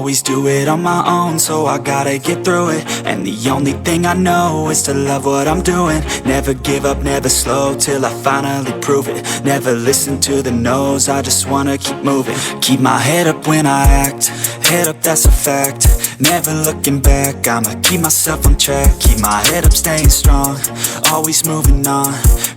Always do it on my own, so I gotta get through it. And the only thing I know is to love what I'm doing. Never give up, never slow, till I finally prove it. Never listen to the no's, I just wanna keep moving. Keep my head up when I act, head up, that's a fact. Never looking back, I'ma keep myself on track. Keep my head up, staying strong, always moving on.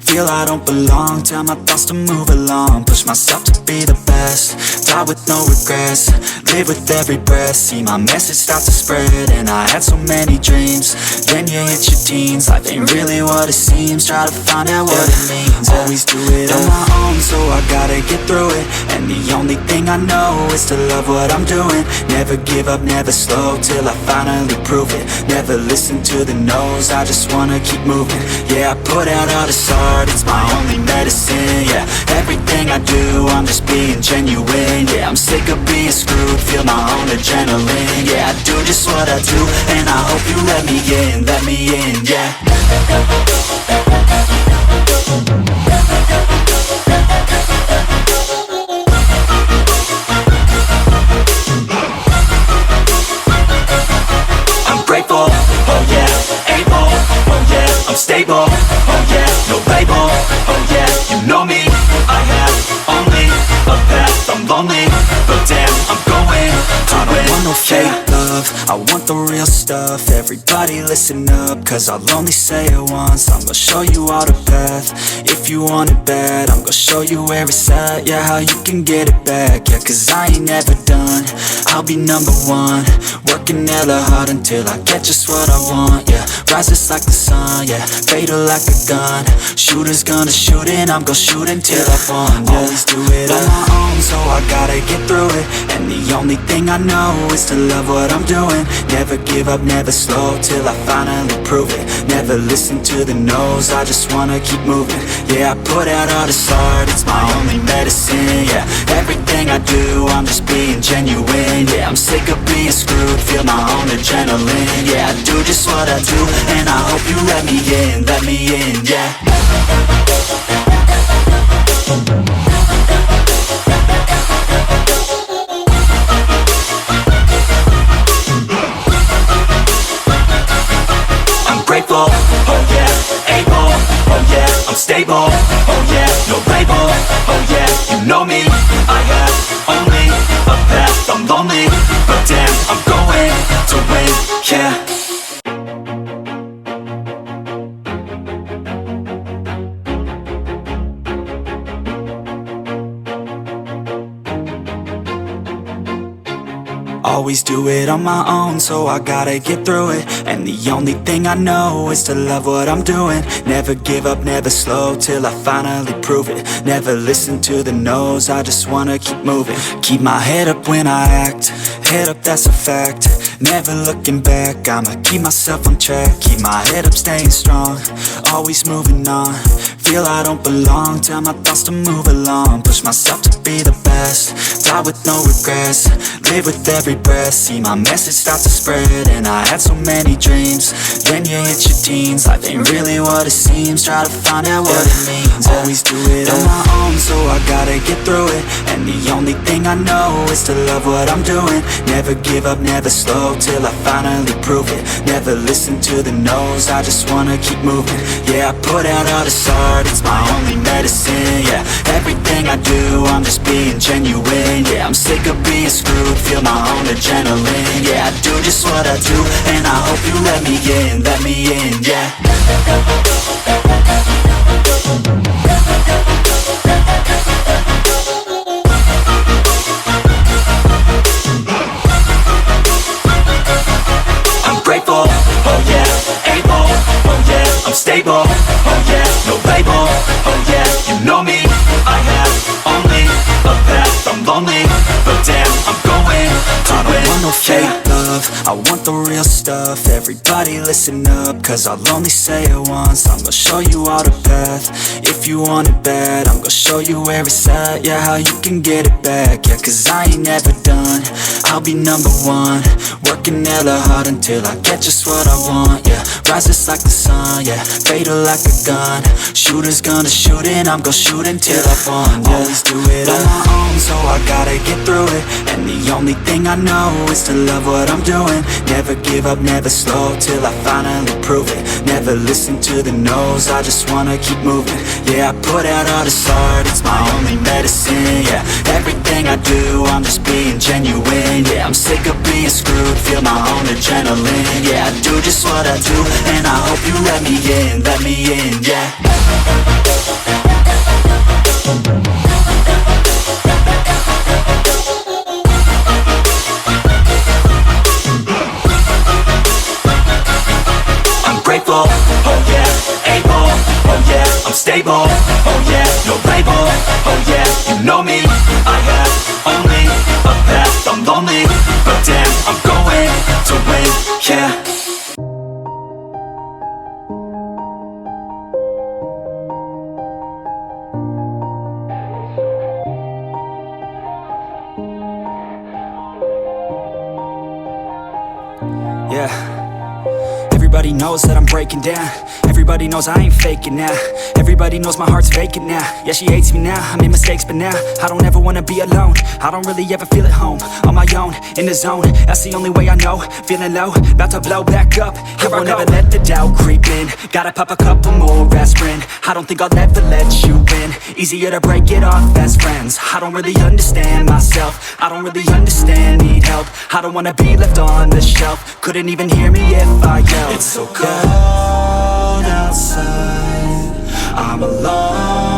Feel I don't belong, tell my thoughts to move along. Push myself to be the best, die with no regrets. Live with every breath, see my message start to spread. And I had so many dreams, then you hit your teens. Life ain't really what it seems, try to find out what it means. Always do it on my own, so I gotta get through it. And the only thing I know is to love what I'm doing. Never give up, never slow, till I finally prove it. Never listen to the no's, I just wanna keep moving. Yeah, I put out all this art, it's my only medicine. Yeah, everything I do, I'm just being genuine. Yeah, I'm sick of being screwed, feel my own adrenaline. Yeah, I do just what I do, and I hope you let me in, yeah. I'm grateful, oh yeah, able, oh yeah, I'm stable, oh yeah, no label, oh yeah, you know me, I have only a path, I'm lonely, but damn, I'm going to win. I don't want no fake love, I want the real stuff. Everybody listen up, cause I'll only say it once. I'm gonna show you all the path, if you want it bad. I'm gonna show you where it's at, yeah, how you can get it back. Yeah, cause I ain't never done, I'll be number one. Working hella hard until I get just what I want, yeah. Rises like the sun, yeah, fatal like a gun. Shooters gonna shoot and I'm gonna shoot until I won, yeah. Always do it on my own, so I gotta get through it. And the only thing I know is to love what I'm doing. Never give up, never slow, till I finally prove it. Never listen to the no's, I just wanna keep moving. Yeah, I put out all this art, it's my only medicine. Yeah, everything I do, I'm just being genuine. Yeah, I'm sick of being screwed, feel my own adrenaline. Yeah, I do just what I do, and I hope you let me in, yeah. I'm grateful, oh yeah, able, oh yeah, I'm stable, oh yeah, no label, oh yeah, you know me, I have only a path, I'm lonely, but damn, I'm going to win, yeah. Always do it on my own, so I gotta get through it. And the only thing I know is to love what I'm doing. Never give up, never slow, till I finally prove it. Never listen to the no's, I just wanna keep moving. Keep my head up when I act, head up, that's a fact. Never looking back, I'ma keep myself on track. Keep my head up, staying strong, always moving on. Feel I don't belong, tell my thoughts to move along. Push myself to be the best, die with no regrets. Live with every breath, see my message start to spread. And I had so many dreams, then you hit your teens. Life ain't really what it seems, try to find out what it means. Always do it on my own, so I gotta get through it. And the only thing I know is to love what I'm doing. Never give up, never slow, till I finally prove it. Never listen to the no's, I just wanna keep moving. Yeah, I put out all this art, it's my only medicine. Yeah, everything I do, I'm just being genuine. Yeah, I'm sick of being screwed, feel my own adrenaline. Yeah, I do just what I do, and I hope you let me in, yeah. I'm grateful, oh yeah, able, oh yeah, I'm stable, oh yeah, no label, oh yeah, you know me, I have only a path, I'm lonely, but damn, I'm going to win. I don't want no fake love, I want the real stuff. Everybody listen up, cause I'll only say it once. I'm gonna show you all the path, if you want it bad. I'm gonna show you where it's at, yeah, how you can get it back. Yeah, cause I ain't never done, I'll be number one. Working hella hard until I get just what I want, yeah. rises like the sun, yeah, fatal like a gun. Shooters gonna shoot and I'm gonna shoot until I won, yeah. Always do it on my own, so I gotta get through it. And the only thing I know is to love what I'm doing. Never give up, never slow, till I finally prove it. Never listen to the no's, I just wanna keep moving. Yeah, I put out all this art, it's my only medicine, yeah. Everything I do, I'm just being genuine, yeah. I'm sick of being screwed, feel my own adrenaline, yeah. I do just what I do, and I hope you let me in, yeah. Grateful, oh yeah, able, oh yeah, I'm stable, oh yeah, no label, oh yeah, you know me, I have only a path, I'm lonely, but damn, I'm going to win, yeah. Yeah. Everybody knows that I'm breaking down. Everybody knows I ain't faking now. Everybody knows my heart's vacant now. Yeah, she hates me now, I made mistakes but now I don't ever wanna be alone. I don't really ever feel at home. On my own, in the zone, that's the only way I know. Feeling low, about to blow back up. I won't ever let the doubt creep in. Gotta pop a couple more aspirin. I don't think I'll ever let you in. Easier to break it off best friends. I don't really understand myself. I don't really understand, need help. I don't wanna be left on the shelf. Couldn't even hear me if I yelled. It's so cold outside, I'm alone